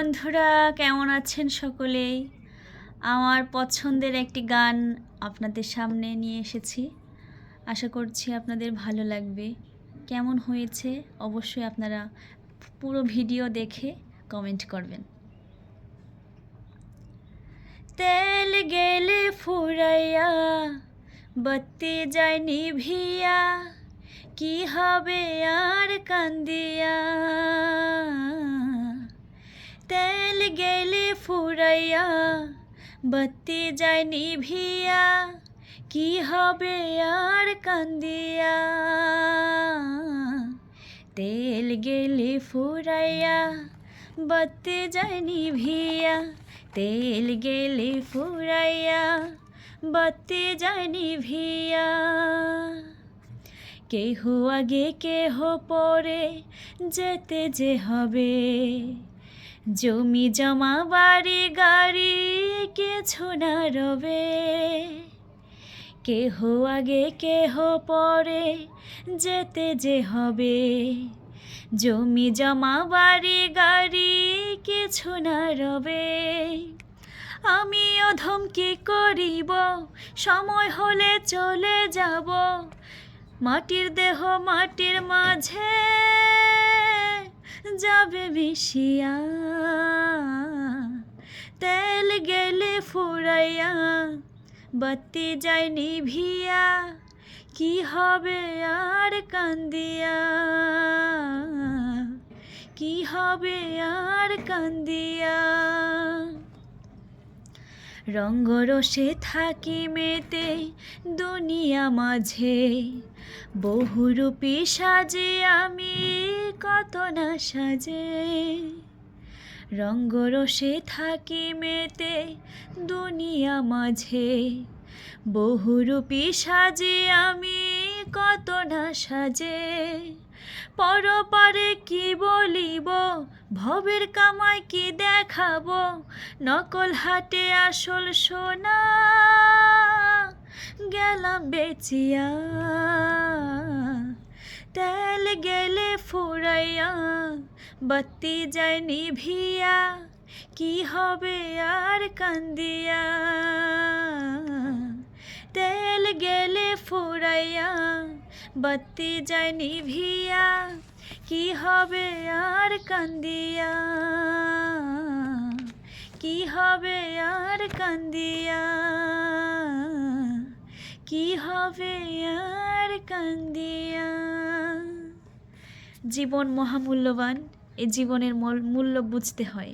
বন্ধুরা, কেমন আছেন সকলেই? আমার পছন্দের একটি গান আপনাদের সামনে নিয়ে এসেছি। আশা করছি আপনাদের ভালো লাগবে। কেমন হয়েছে অবশ্যই আপনারা পুরো ভিডিও দেখে কমেন্ট করবেন। তেল গেলে ফুরাইয়া, বাতি যায় নিভিয়া, কি হবে আর কান্দিয়া। তেল গেলে ফুরাইয়া, বাতি যায় নিভিয়া, কি হবে আর কান্দিয়া। তেল গেলে ফুরাইয়া, বাতি যায় নিভিয়া, তেল গেলে ফুরাইয়া, বাতি যায় নিভিয়া। কেহ আগে কেহ পরে যেতে যে হবে, জমি জমা বাড়ি গাড়ি কিছু না রবে। কেহ আগে কেহ পরে যেতে যে হবে, জমি জমা বাড়ি গাড়ি কিছু না রবে। আমিও ধমকি করিব, সময় হলে চলে যাব, মাটির দেহ মাটির মাঝে যাবে মিশিয়া। তেল গেলে ফুরাইয়া, বাতি যায় নিভিয়া, কি হবে আর কান্দিয়া, কি হবে আর কান্দিয়া। রঙ্গরসে থাকি মেতে দুনিয়া মাঝে, বহুরূপী সাজে আমি কত না সাজে। রঙ্গরসে থাকি মেতে দুনিয়া মাঝে, বহুরূপী সাজে আমি কত না সাজে। পরপারে কি বলিব, ভবের কামাই কি দেখাবো, নকল হাটে আসল সোনা গেলাম বেচিয়া। তেল গেলে ফুরাইয়া, বাতি যায় নিভিয়া, কি হবে আর কান্দিয়া। তেল গেলে ফুরাইয়া, বাতি যায় নিভিয়া, কি হবে আর কান্দিয়া, কি হবে আর কান্দিয়া, কি হবে আর কান্দিয়া। জীবন মহামূল্যবান, এই জীবনের মূল্য বুঝতে হয়।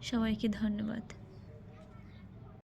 সবাইকে ধন্যবাদ।